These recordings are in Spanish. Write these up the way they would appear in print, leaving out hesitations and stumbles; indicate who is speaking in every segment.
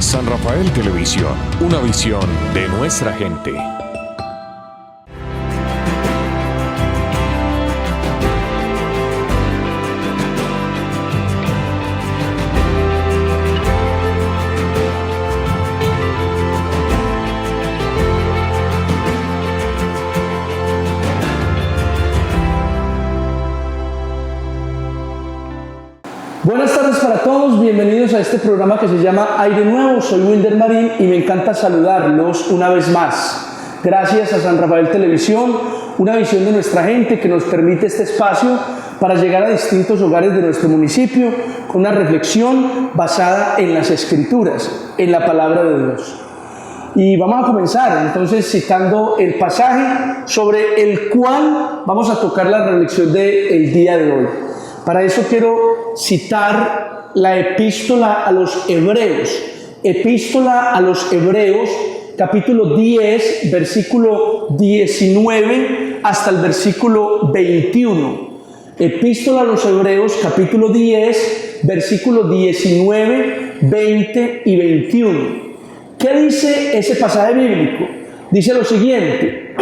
Speaker 1: San Rafael Televisión, una visión de nuestra gente.
Speaker 2: Buenas tardes para todos, bienvenidos a este programa que se llama Aire Nuevo. Soy Wilder Marín y me encanta saludarlos una vez más. Gracias a San Rafael Televisión, una visión de nuestra gente que nos permite este espacio para llegar a distintos hogares de nuestro municipio con una reflexión basada en las Escrituras, en la Palabra de Dios. Y vamos a comenzar entonces citando el pasaje sobre el cual vamos a tocar la reflexión del día de hoy. Para eso quiero citar la epístola a los Hebreos, capítulo 10, versículo 19 hasta el versículo 21. Epístola a los Hebreos, capítulo 10, versículos 19, 20 y 21. ¿Qué dice ese pasaje bíblico? Dice lo siguiente: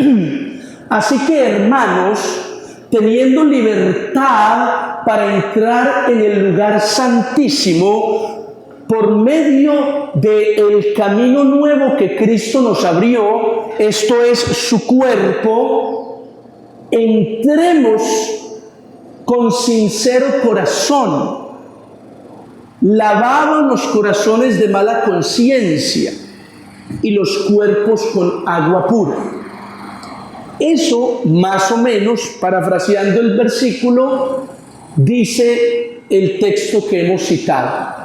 Speaker 2: así que, hermanos, teniendo libertad para entrar en el lugar santísimo por medio del camino nuevo que Cristo nos abrió, esto es su cuerpo, entremos con sincero corazón, lavados los corazones de mala conciencia y los cuerpos con agua pura. Eso, más o menos, parafraseando el versículo, dice el texto que hemos citado.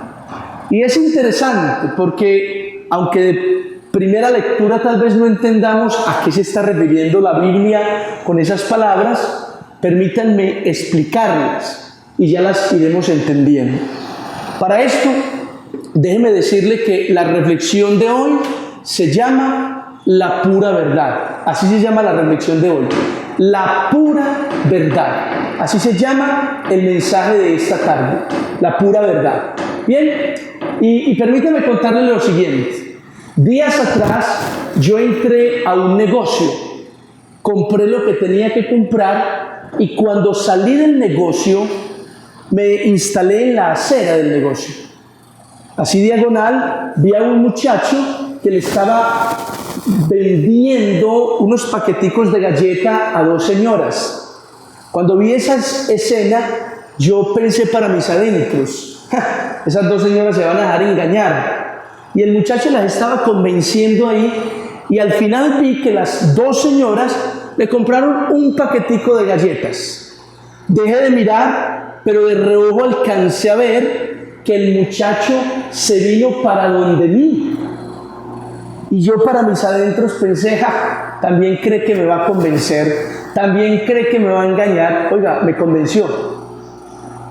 Speaker 2: Y es interesante porque, aunque de primera lectura tal vez no entendamos a qué se está refiriendo la Biblia con esas palabras, permítanme explicarlas y ya las iremos entendiendo. Para esto, déjeme decirle que la reflexión de hoy se llama la pura verdad. Así se llama la reflexión de hoy. La pura verdad. Así se llama el mensaje de esta tarde. La pura verdad. Bien, y permítame contarles lo siguiente. Días atrás yo entré a un negocio. Compré lo que tenía que comprar y cuando salí del negocio me instalé en la acera del negocio. Así diagonal vi a un muchacho que le estaba vendiendo unos paqueticos de galleta a dos señoras. Cuando vi esa escena, yo pensé para mis adentros: esas dos señoras se van a dejar engañar. Y el muchacho las estaba convenciendo ahí, y al final vi que las dos señoras le compraron un paquetico de galletas. Dejé de mirar, pero de reojo alcancé a ver que el muchacho se vino para donde mí. Y yo para mis adentros pensé: también cree que me va a convencer, también cree que me va a engañar. Oiga, me convenció,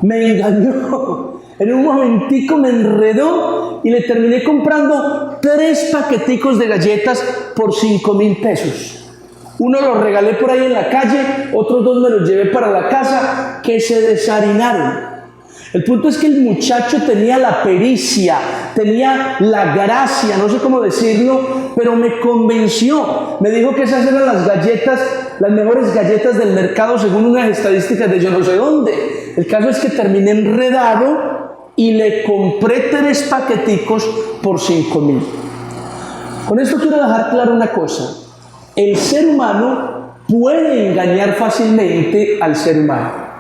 Speaker 2: me engañó. En un momentico me enredó y le terminé comprando 3 paqueticos de galletas por 5,000 pesos. Uno lo regalé por ahí en la calle, otros 2 me los llevé para la casa, que se desharinaron. El punto es que el muchacho tenía la pericia, tenía la gracia, no sé cómo decirlo, pero me convenció. Me dijo que esas eran las galletas, las mejores galletas del mercado según unas estadísticas de yo no sé dónde. El caso es que terminé enredado y le compré 3 paqueticos por 5,000. Con esto quiero dejar claro una cosa: el ser humano puede engañar fácilmente al ser humano.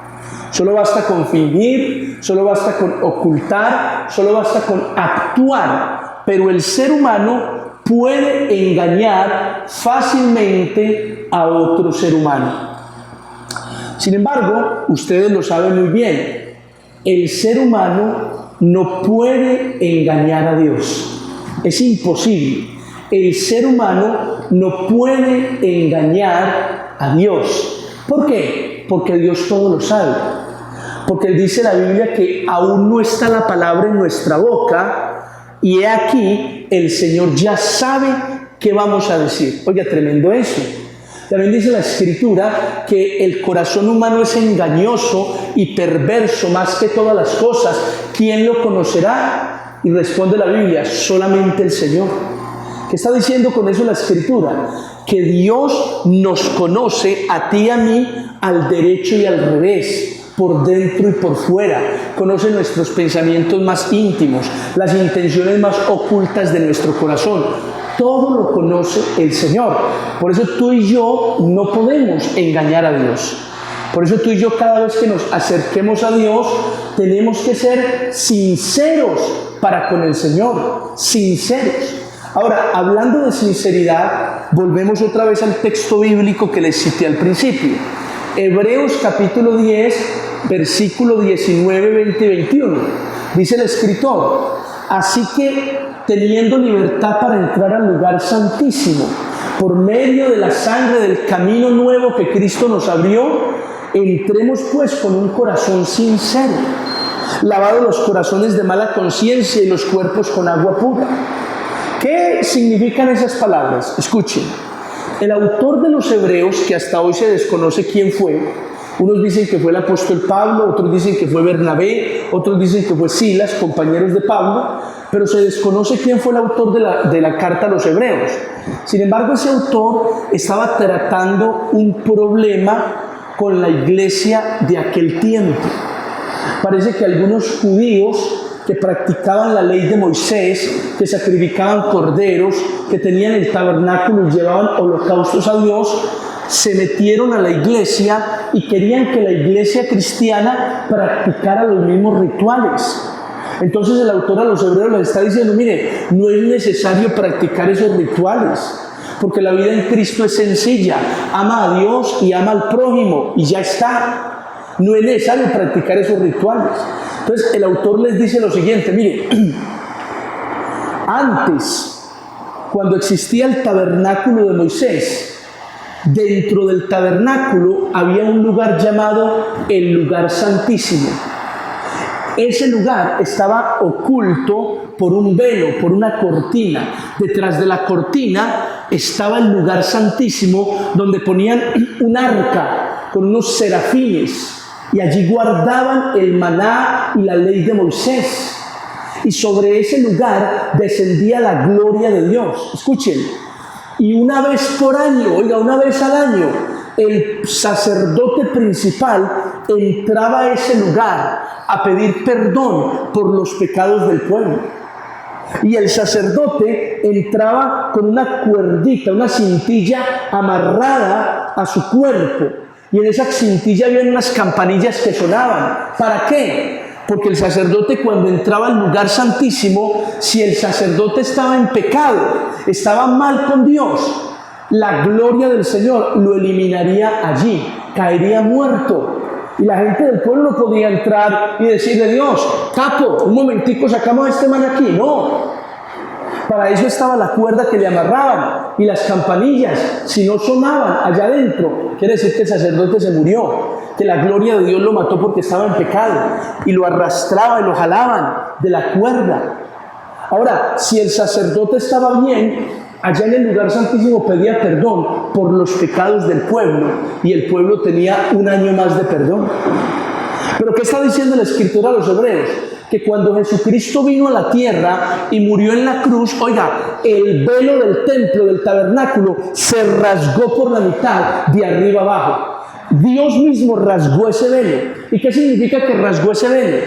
Speaker 2: Solo basta con fingir, solo basta con ocultar, solo basta con actuar. Pero el ser humano puede engañar fácilmente a otro ser humano. Sin embargo, ustedes lo saben muy bien, el ser humano no puede engañar a Dios. Es imposible. El ser humano no puede engañar a Dios. ¿Por qué? Porque Dios todo lo sabe. Porque dice la Biblia que aún no está la palabra en nuestra boca y he aquí, el Señor ya sabe qué vamos a decir. Oiga, tremendo eso. También dice la Escritura que el corazón humano es engañoso y perverso más que todas las cosas. ¿Quién lo conocerá? Y responde la Biblia, solamente el Señor. ¿Qué está diciendo con eso la Escritura? Que Dios nos conoce a ti y a mí al derecho y al revés, por dentro y por fuera. Conoce nuestros pensamientos más íntimos, las intenciones más ocultas de nuestro corazón. Todo lo conoce el Señor. Por eso tú y yo no podemos engañar a Dios. Por eso tú y yo, cada vez que nos acerquemos a Dios, tenemos que ser sinceros para con el Señor. Sinceros. Ahora, hablando de sinceridad, volvemos otra vez al texto bíblico que les cité al principio. Hebreos capítulo 10, versículo 19, 20 y 21. Dice el escritor: así que, teniendo libertad para entrar al lugar santísimo, por medio de la sangre del camino nuevo que Cristo nos abrió, entremos pues con un corazón sincero, lavados los corazones de mala conciencia y los cuerpos con agua pura. ¿Qué significan esas palabras? Escuchen. El autor de los Hebreos, que hasta hoy se desconoce quién fue, unos dicen que fue el apóstol Pablo, otros dicen que fue Bernabé, otros dicen que fue Silas, compañeros de Pablo, pero se desconoce quién fue el autor de la carta a los Hebreos. Sin embargo, ese autor estaba tratando un problema con la iglesia de aquel tiempo. Parece que algunos judíos que practicaban la ley de Moisés, que sacrificaban corderos, que tenían el tabernáculo y llevaban holocaustos a Dios, se metieron a la iglesia y querían que la iglesia cristiana practicara los mismos rituales. Entonces el autor a los Hebreos les está diciendo: mire, no es necesario practicar esos rituales, porque la vida en Cristo es sencilla. Ama a Dios y ama al prójimo y ya está. No es necesario practicar esos rituales. Entonces el autor les dice lo siguiente: mire, antes, cuando existía el tabernáculo de Moisés, dentro del tabernáculo había un lugar llamado el lugar santísimo. Ese lugar estaba oculto por un velo, por una cortina. Detrás de la cortina estaba el lugar santísimo, donde ponían un arca con unos serafines, y allí guardaban el maná y la ley de Moisés. Y sobre ese lugar descendía la gloria de Dios. Escuchen. Y una vez por año, oiga, una vez al año, el sacerdote principal entraba a ese lugar a pedir perdón por los pecados del pueblo. Y el sacerdote entraba con una cuerdita, una cintilla amarrada a su cuerpo. Y en esa cintilla había unas campanillas que sonaban. ¿Para qué? Porque el sacerdote, cuando entraba al lugar santísimo, si el sacerdote estaba en pecado, estaba mal con Dios, la gloria del Señor lo eliminaría allí, caería muerto. Y la gente del pueblo no podía entrar y decirle: Dios, capo, un momentico, sacamos a este man aquí. No. Para eso estaba la cuerda que le amarraban y las campanillas. Si no sonaban allá adentro, quiere decir que el sacerdote se murió, que la gloria de Dios lo mató porque estaba en pecado, y lo arrastraban y lo jalaban de la cuerda. Ahora, si el sacerdote estaba bien, allá en el lugar santísimo pedía perdón por los pecados del pueblo, y el pueblo tenía un año más de perdón. Pero ¿qué está diciendo la Escritura a los Hebreos? Que cuando Jesucristo vino a la tierra y murió en la cruz, oiga, el velo del templo, del tabernáculo, se rasgó por la mitad, de arriba abajo. Dios mismo rasgó ese velo. ¿Y qué significa que rasgó ese velo?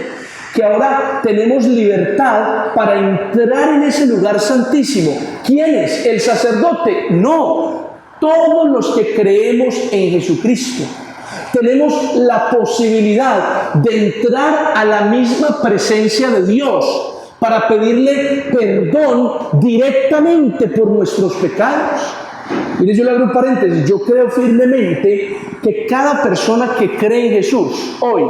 Speaker 2: Que ahora tenemos libertad para entrar en ese lugar santísimo. ¿Quién es? ¿El sacerdote? No, todos los que creemos en Jesucristo. Tenemos la posibilidad de entrar a la misma presencia de Dios para pedirle perdón directamente por nuestros pecados. Mire, yo le abro un paréntesis. Yo creo firmemente que cada persona que cree en Jesús hoy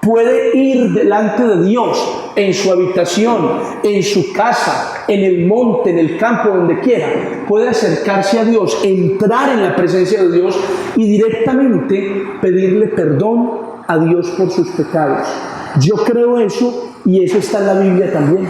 Speaker 2: puede ir delante de Dios en su habitación, en su casa, en el monte, en el campo, donde quiera. Puede acercarse a Dios, entrar en la presencia de Dios y directamente pedirle perdón a Dios por sus pecados. Yo creo eso, y eso está en la Biblia también.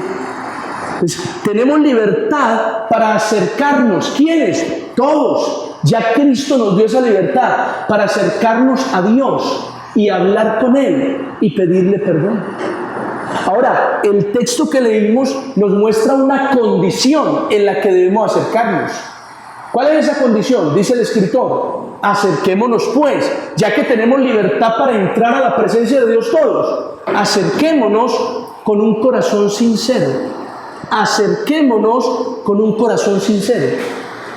Speaker 2: Entonces, tenemos libertad para acercarnos. ¿Quiénes? Todos. Ya Cristo nos dio esa libertad para acercarnos a Dios y hablar con Él y pedirle perdón. Ahora, el texto que leímos nos muestra una condición en la que debemos acercarnos. ¿Cuál es esa condición? Dice el escritor: acerquémonos pues, ya que tenemos libertad para entrar a la presencia de Dios todos. Acerquémonos con un corazón sincero. Acerquémonos con un corazón sincero.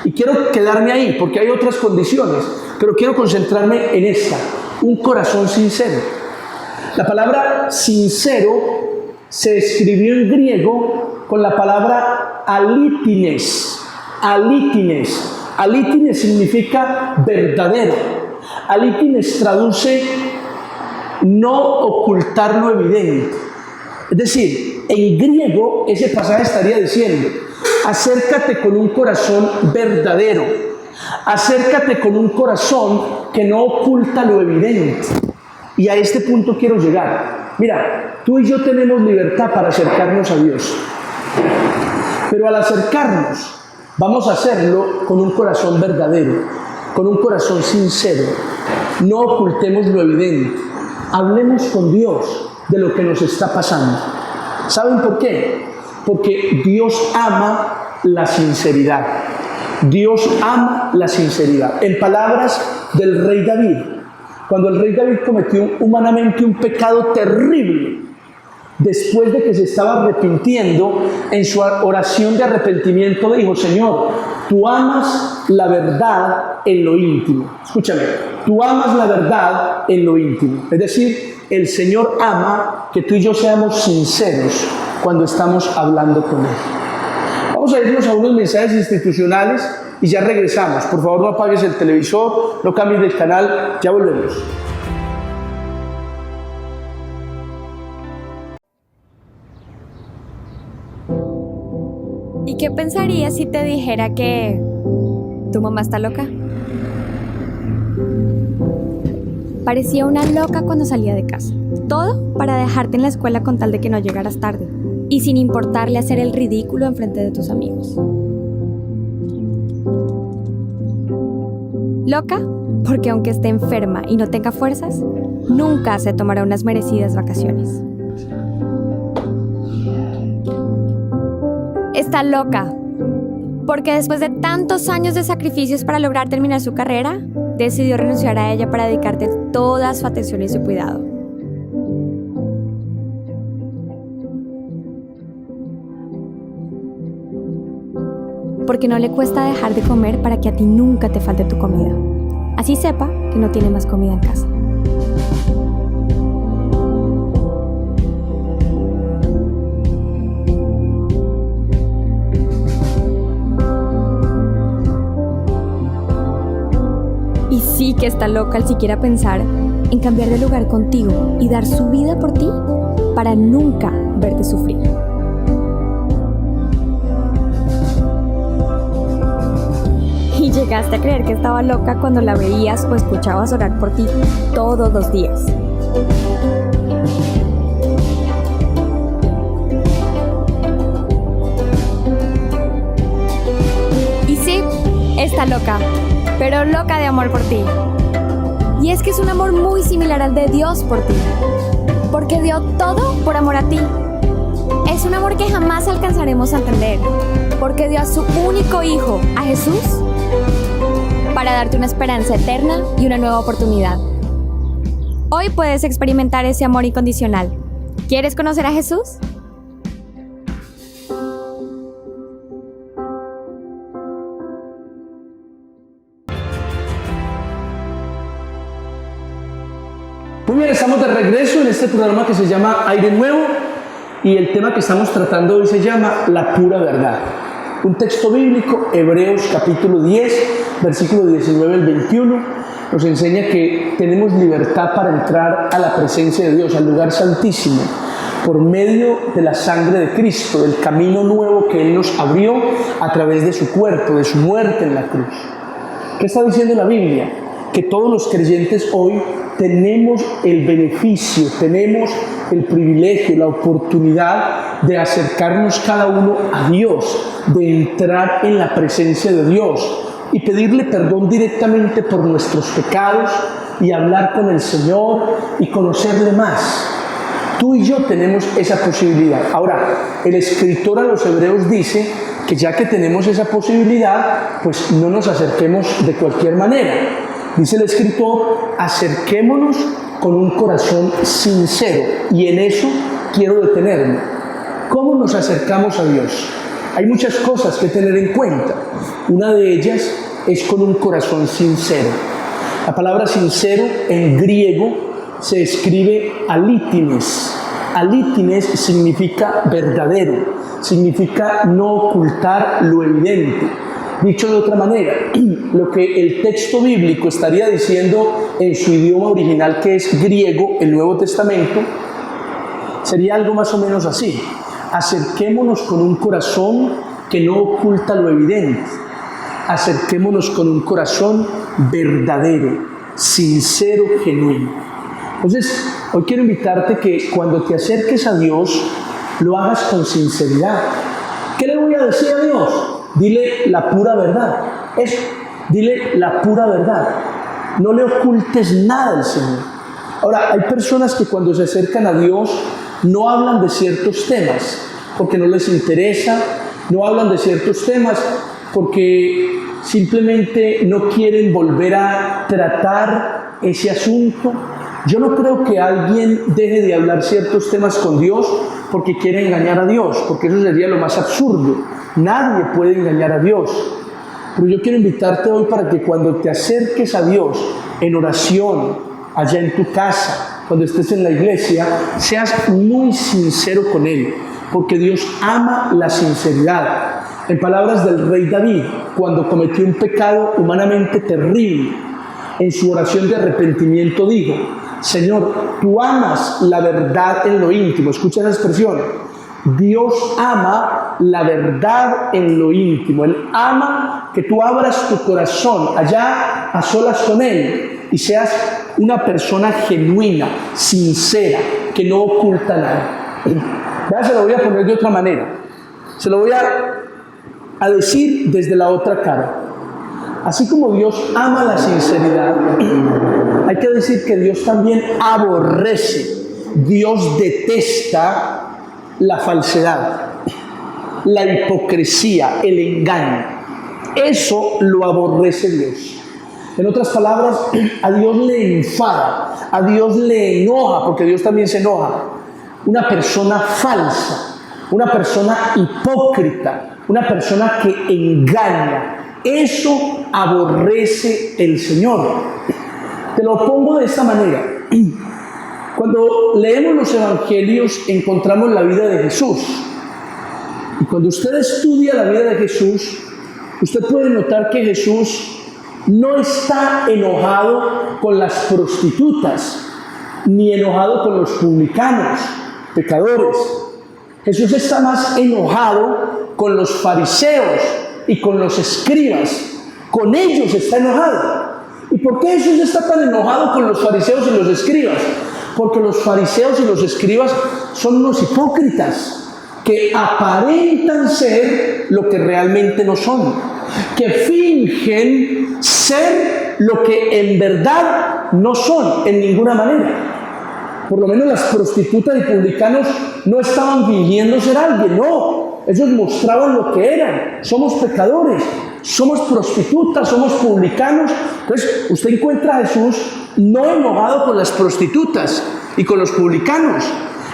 Speaker 2: Y quiero quedarme ahí porque hay otras condiciones, pero quiero concentrarme en esta: un corazón sincero. La palabra sincero se escribió en griego con la palabra alítines. Alítines. Alítines significa verdadero. Alítines traduce no ocultar lo evidente. Es decir, en griego ese pasaje estaría diciendo: acércate con un corazón verdadero. Acércate con un corazón que no oculta lo evidente. Y a este punto quiero llegar. Mira, tú y yo tenemos libertad para acercarnos a Dios. Pero al acercarnos, vamos a hacerlo con un corazón verdadero, con un corazón sincero. No ocultemos lo evidente. Hablemos con Dios de lo que nos está pasando. ¿Saben por qué? Porque Dios ama la sinceridad. Dios ama la sinceridad. En palabras del rey David, cuando el rey David cometió humanamente un pecado terrible, después de que se estaba arrepintiendo, en su oración de arrepentimiento dijo: Señor, tú amas la verdad en lo íntimo. Escúchame, tú amas la verdad en lo íntimo. Es decir, el Señor ama que tú y yo seamos sinceros cuando estamos hablando con Él. Vamos a irnos a unos mensajes institucionales y ya regresamos. Por favor, no apagues el televisor, no cambies de canal, ya volvemos.
Speaker 3: ¿Y qué pensarías si te dijera que tu mamá está loca? Parecía una loca cuando salía de casa. Todo para dejarte en la escuela con tal de que no llegaras tarde. Y sin importarle hacer el ridículo enfrente de tus amigos. Loca porque aunque esté enferma y no tenga fuerzas, nunca se tomará unas merecidas vacaciones. Está loca porque después de tantos años de sacrificios para lograr terminar su carrera, decidió renunciar a ella para dedicarte toda su atención y su cuidado. Porque no le cuesta dejar de comer para que a ti nunca te falte tu comida. Así sepa que no tiene más comida en casa. Y sí que está loca al siquiera pensar en cambiar de lugar contigo y dar su vida por ti para nunca verte sufrir. Y llegaste a creer que estaba loca cuando la veías o escuchabas orar por ti todos los días. Y sí, está loca, pero loca de amor por ti. Y es que es un amor muy similar al de Dios por ti, porque dio todo por amor a ti. Es un amor que jamás alcanzaremos a entender, porque dio a su único hijo, a Jesús, para darte una esperanza eterna y una nueva oportunidad. Hoy puedes experimentar ese amor incondicional. ¿Quieres conocer a Jesús?
Speaker 2: Muy bien, estamos de regreso en este programa que se llama Aire Nuevo y el tema que estamos tratando hoy se llama La Pura Verdad. Un texto bíblico, Hebreos capítulo 10, versículo 19 al 21, nos enseña que tenemos libertad para entrar a la presencia de Dios, al lugar santísimo, por medio de la sangre de Cristo, del camino nuevo que Él nos abrió a través de su cuerpo, de su muerte en la cruz. ¿Qué está diciendo la Biblia? Que todos los creyentes hoy tenemos el beneficio, tenemos el privilegio, la oportunidad de acercarnos cada uno a Dios, de entrar en la presencia de Dios y pedirle perdón directamente por nuestros pecados y hablar con el Señor y conocerle más. Tú y yo tenemos esa posibilidad. Ahora, el escritor a los Hebreos dice que ya que tenemos esa posibilidad, pues no nos acerquemos de cualquier manera. Dice el escritor, acerquémonos con un corazón sincero. Y en eso quiero detenerme. ¿Cómo nos acercamos a Dios? Hay muchas cosas que tener en cuenta. Una de ellas es con un corazón sincero. La palabra sincero en griego se escribe alítines. Alítines significa verdadero, significa no ocultar lo evidente. Dicho de otra manera, lo que el texto bíblico estaría diciendo en su idioma original, que es griego, el Nuevo Testamento, sería algo más o menos así. Acerquémonos con un corazón que no oculta lo evidente. Acerquémonos con un corazón verdadero, sincero, genuino. Entonces, hoy quiero invitarte que cuando te acerques a Dios, lo hagas con sinceridad. ¿Qué le voy a decir a Dios? Dile la pura verdad. Eso, dile la pura verdad. No le ocultes nada al Señor. Ahora, hay personas que cuando se acercan a Dios no hablan de ciertos temas porque no les interesa, no hablan de ciertos temas porque simplemente no quieren volver a tratar ese asunto. Yo no creo que alguien deje de hablar ciertos temas con Dios porque quiere engañar a Dios, porque eso sería lo más absurdo. Nadie puede engañar a Dios. Pero yo quiero invitarte hoy para que cuando te acerques a Dios en oración, allá en tu casa, cuando estés en la iglesia, seas muy sincero con Él, porque Dios ama la sinceridad. En palabras del rey David, cuando cometió un pecado humanamente terrible, en su oración de arrepentimiento dijo: Señor, tú amas la verdad en lo íntimo. Escucha esa expresión. Dios ama la verdad en lo íntimo. Él ama que tú abras tu corazón allá a solas con Él y seas una persona genuina, sincera, que no oculta nada. Ya se lo voy a poner de otra manera. Se lo voy a decir desde la otra cara. Así como Dios ama la sinceridad, hay que decir que Dios también aborrece, Dios detesta la falsedad, la hipocresía, el engaño. Eso lo aborrece Dios. En otras palabras, a Dios le enfada, a Dios le enoja, porque Dios también se enoja. Una persona falsa, una persona hipócrita, una persona que engaña. Eso aborrece el Señor. Te lo pongo de esta manera. Cuando leemos los evangelios encontramos la vida de Jesús. Y cuando usted estudia la vida de Jesús, usted puede notar que Jesús no está enojado con las prostitutas, ni enojado con los publicanos, pecadores. Jesús está más enojado con los fariseos y con los escribas. Con ellos está enojado. ¿Y por qué Jesús está tan enojado con los fariseos y los escribas? Porque los fariseos y los escribas son unos hipócritas que aparentan ser lo que realmente no son, que fingen ser lo que en verdad no son en ninguna manera. Por lo menos las prostitutas y publicanos no estaban fingiendo ser alguien, no. Ellos mostraban lo que eran. Somos pecadores, somos prostitutas, somos publicanos. Entonces, usted encuentra a Jesús no enojado con las prostitutas y con los publicanos,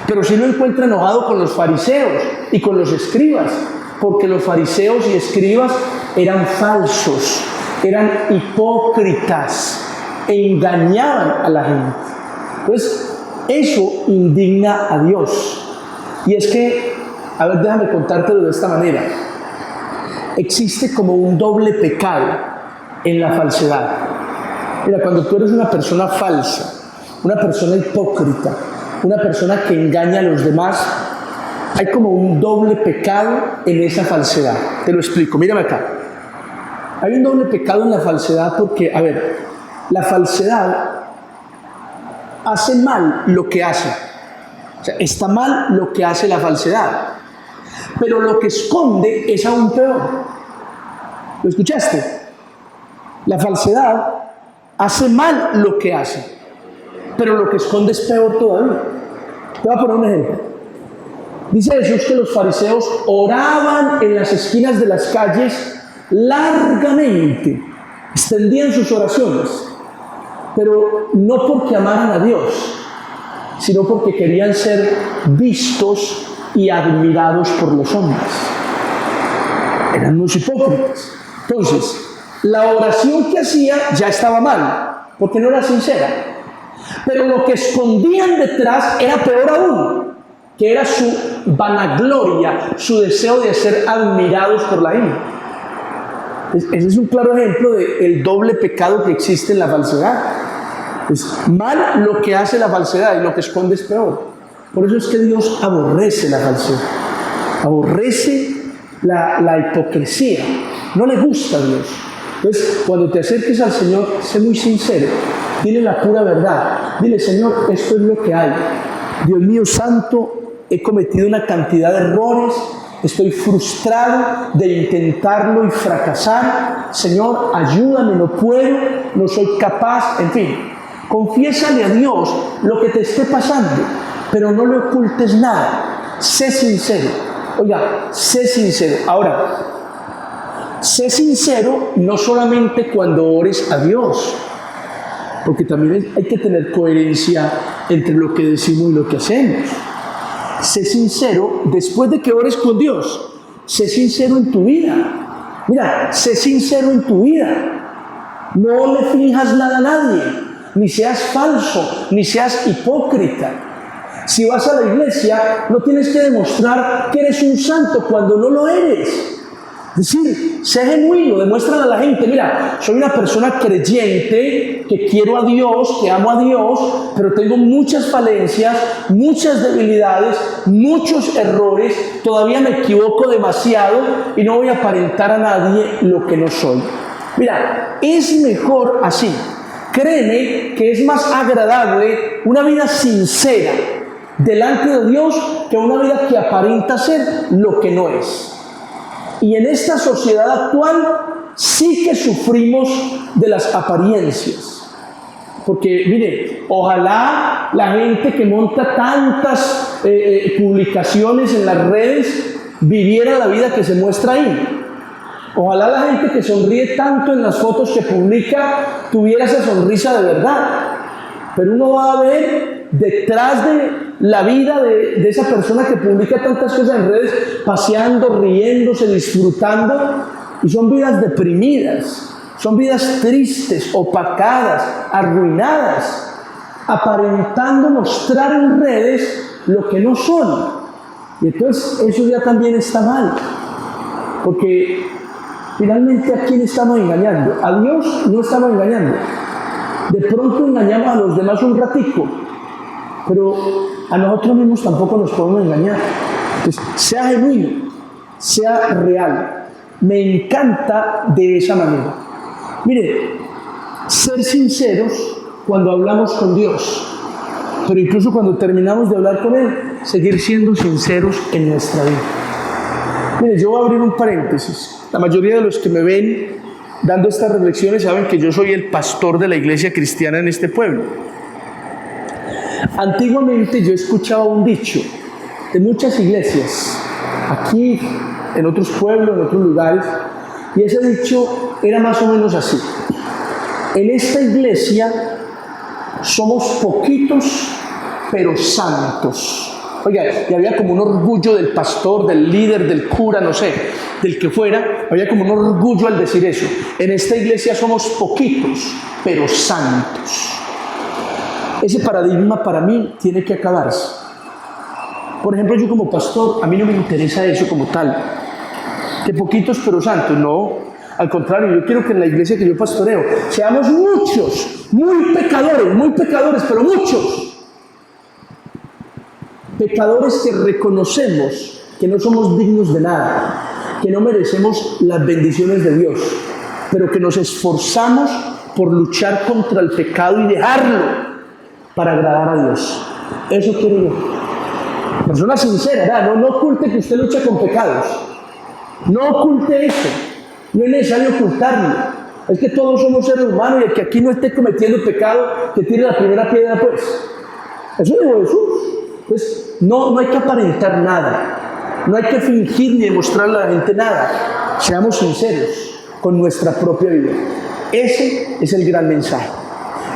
Speaker 2: pero sí lo encuentra enojado con los fariseos y con los escribas, porque los fariseos y escribas eran falsos, eran hipócritas, engañaban a la gente. Entonces, eso indigna a Dios. Y es que, a ver, déjame contártelo de esta manera. Existe como un doble pecado en la falsedad. Mira, cuando tú eres una persona falsa, una persona hipócrita, una persona que engaña a los demás, hay como un doble pecado en esa falsedad. Te lo explico, mírame acá. Hay un doble pecado en la falsedad porque, a ver, la falsedad hace mal lo que hace. O sea, está mal lo que hace la falsedad, pero lo que esconde es aún peor. ¿Lo escuchaste? La falsedad hace mal lo que hace, pero lo que esconde es peor todavía. Te voy a poner un ejemplo. Dice Jesús que los fariseos oraban en las esquinas de las calles largamente, extendían sus oraciones, pero no porque amaran a Dios, sino porque querían ser vistos y admirados por los hombres. Eran unos hipócritas. Entonces, la oración que hacía ya estaba mal, porque no era sincera. Pero lo que escondían detrás era peor aún, que era su vanagloria, su deseo de ser admirados por la gente. Ese es un claro ejemplo del doble pecado que existe en la falsedad. Es mal lo que hace la falsedad y lo que esconde es peor. Por eso es que Dios aborrece la falsedad, aborrece la hipocresía, no le gusta a Dios. Entonces, cuando te acerques al Señor, sé muy sincero, dile la pura verdad, dile: Señor, esto es lo que hay. Dios mío santo, he cometido una cantidad de errores, estoy frustrado de intentarlo y fracasar. Señor, ayúdame, no puedo, no soy capaz, en fin. Confiésale a Dios lo que te esté pasando, pero no le ocultes nada. Sé sincero. Oiga, sé sincero. Ahora, sé sincero no solamente cuando ores a Dios, porque también hay que tener coherencia entre lo que decimos y lo que hacemos. Sé sincero después de que ores con Dios. Sé sincero en tu vida. Mira, sé sincero en tu vida. No le finjas nada a nadie, ni seas falso, ni seas hipócrita. Si vas a la iglesia, no tienes que demostrar que eres un santo cuando no lo eres. Es decir, sé genuino, demuéstrale a la gente: mira, soy una persona creyente, que quiero a Dios, que amo a Dios, pero tengo muchas falencias, muchas debilidades, muchos errores, todavía me equivoco demasiado y no voy a aparentar a nadie lo que no soy. Mira, es mejor así. Créeme que es más agradable una vida sincera delante de Dios que una vida que aparenta ser lo que no es. Y en esta sociedad actual sí que sufrimos de las apariencias. Porque, mire, ojalá la gente que monta tantas publicaciones en las redes viviera la vida que se muestra ahí. Ojalá la gente que sonríe tanto en las fotos que publica tuviera esa sonrisa de verdad. Pero uno va a ver detrás de la vida de esa persona que publica tantas cosas en redes, paseando, riéndose, disfrutando, y son vidas deprimidas, son vidas tristes, opacadas, arruinadas, aparentando mostrar en redes lo que no son. Y entonces eso ya también está mal, porque finalmente, ¿a quién estamos engañando? A Dios no estamos engañando. De pronto engañamos a los demás un ratico, pero a nosotros mismos tampoco nos podemos engañar. Entonces, sea genuino, sea real. Me encanta de esa manera. Mire, ser sinceros cuando hablamos con Dios, pero incluso cuando terminamos de hablar con Él, seguir siendo sinceros en nuestra vida. Mire, yo voy a abrir un paréntesis. La mayoría de los que me ven dando estas reflexiones saben que yo soy el pastor de la iglesia cristiana en este pueblo. Antiguamente yo escuchaba un dicho de muchas iglesias, aquí, en otros pueblos, en otros lugares, y ese dicho era más o menos así: en esta iglesia somos poquitos pero santos. Oiga, y había como un orgullo del pastor, del líder, del cura, no sé, del que fuera, había como un orgullo al decir eso. En esta iglesia somos poquitos, pero santos. Ese paradigma para mí tiene que acabarse. Por ejemplo, yo como pastor, a mí no me interesa eso como tal, que poquitos pero santos, no. Al contrario, yo quiero que en la iglesia que yo pastoreo seamos muchos, muy pecadores, pero muchos. Pecadores que reconocemos que no somos dignos de nada, que no merecemos las bendiciones de Dios, pero que nos esforzamos por luchar contra el pecado y dejarlo para agradar a Dios. Eso quiero yo. Persona sincera, ¿verdad? No oculte que usted lucha con pecados. No oculte eso. No es necesario ocultarlo. Es que todos somos seres humanos y el que aquí no esté cometiendo pecado, que tire la primera piedra, pues. Eso dijo Jesús. Entonces, no hay que aparentar nada, no hay que fingir ni demostrarle a la gente nada. Seamos sinceros con nuestra propia vida. Ese es el gran mensaje.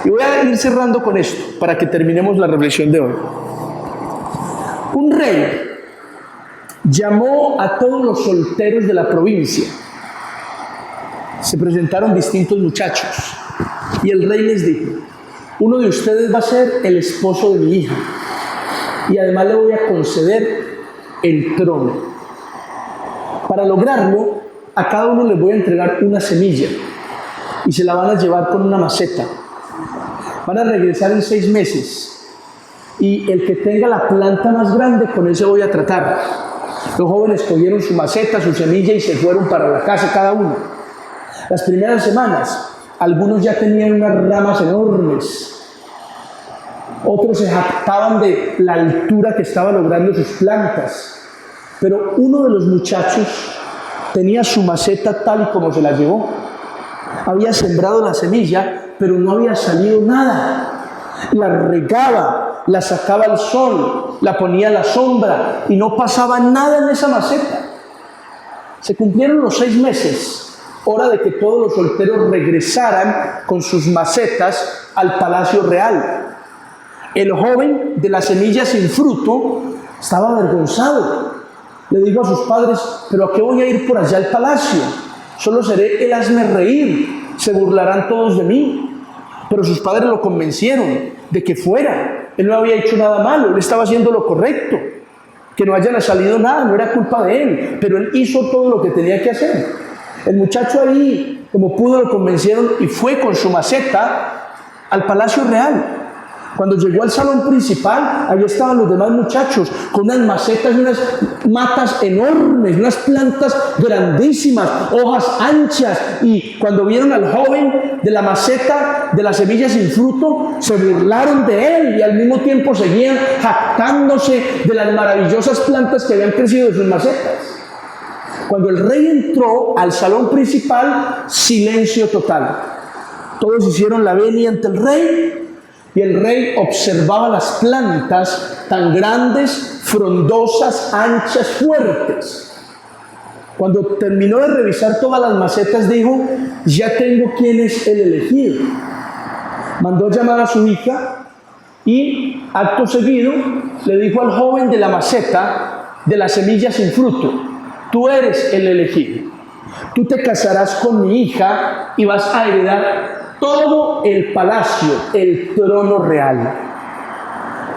Speaker 2: Y voy a ir cerrando con esto para que terminemos la reflexión de hoy. Un rey llamó a todos los solteros de la provincia. Se presentaron distintos muchachos y el rey les dijo: uno de ustedes va a ser el esposo de mi hija y además le voy a conceder el trono. Para lograrlo, a cada uno les voy a entregar una semilla y se la van a llevar con una maceta. Van a regresar en 6 meses y el que tenga la planta más grande, con él se voy a tratar. Los jóvenes cogieron su maceta, su semilla y se fueron para la casa cada uno. Las primeras semanas, algunos ya tenían unas ramas enormes. Otros se jactaban de la altura que estaba logrando sus plantas. Pero uno de los muchachos tenía su maceta tal y como se la llevó. Había sembrado la semilla, pero no había salido nada. La regaba, la sacaba al sol, la ponía a la sombra y no pasaba nada en esa maceta. Se cumplieron los 6 meses, hora de que todos los solteros regresaran con sus macetas al palacio real. El joven de la semilla sin fruto estaba avergonzado. Le dijo a sus padres: ¿pero a qué voy a ir por allá al palacio? Solo seré el hazme reír, se burlarán todos de mí. Pero sus padres lo convencieron de que fuera. Él no había hecho nada malo, él estaba haciendo lo correcto. Que no haya salido nada, no era culpa de él, pero él hizo todo lo que tenía que hacer. El muchacho ahí, como pudo, lo convencieron y fue con su maceta al palacio real. Cuando llegó al salón principal, allí estaban los demás muchachos con unas macetas y unas matas enormes, unas plantas grandísimas, hojas anchas. Y cuando vieron al joven de la maceta, de la semilla sin fruto, se burlaron de él y al mismo tiempo seguían jactándose de las maravillosas plantas que habían crecido de sus macetas. Cuando el rey entró al salón principal, silencio total. Todos hicieron la venia ante el rey. Y el rey observaba las plantas tan grandes, frondosas, anchas, fuertes. Cuando terminó de revisar todas las macetas, dijo: ya tengo quién es el elegido. Mandó llamar a su hija y, acto seguido, le dijo al joven de la maceta, de la semilla sin fruto: tú eres el elegido. Tú te casarás con mi hija y vas a heredar todo el palacio, el trono real.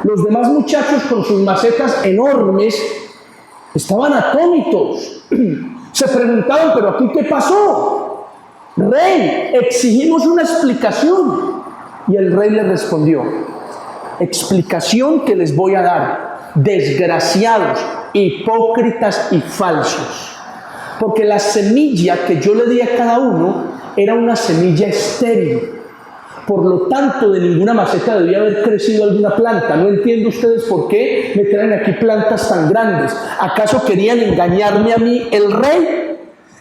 Speaker 2: Los demás muchachos con sus macetas enormes estaban atónitos. Se preguntaban: ¿pero aquí qué pasó? Rey, exigimos una explicación. Y el rey les respondió: explicación que les voy a dar, desgraciados, hipócritas y falsos. Porque la semilla que yo le di a cada uno era una semilla estéril. Por lo tanto, de ninguna maceta debía haber crecido alguna planta. No entiendo ustedes por qué me traen aquí plantas tan grandes. ¿Acaso querían engañarme a mí, el rey?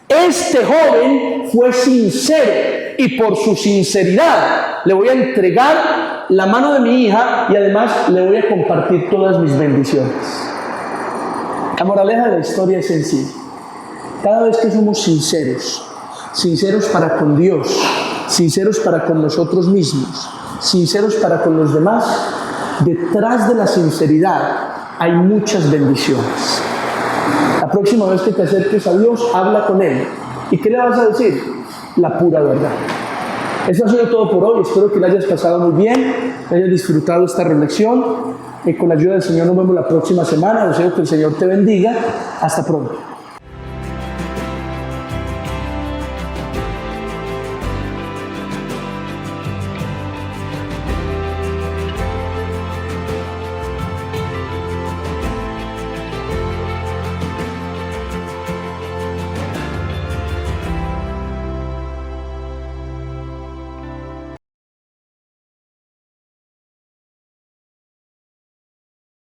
Speaker 2: Este joven fue sincero y por su sinceridad le voy a entregar la mano de mi hija y además le voy a compartir todas mis bendiciones. La moraleja de la historia es sencilla. Cada vez que somos sinceros para con Dios, sinceros para con nosotros mismos, sinceros para con los demás, detrás de la sinceridad hay muchas bendiciones. La próxima vez que te acerques a Dios, habla con Él. ¿Y qué le vas a decir? La pura verdad. Eso ha sido todo por hoy. Espero que lo hayas pasado muy bien, que hayas disfrutado esta reflexión. Y con la ayuda del Señor nos vemos la próxima semana. Deseo que el Señor te bendiga. Hasta pronto.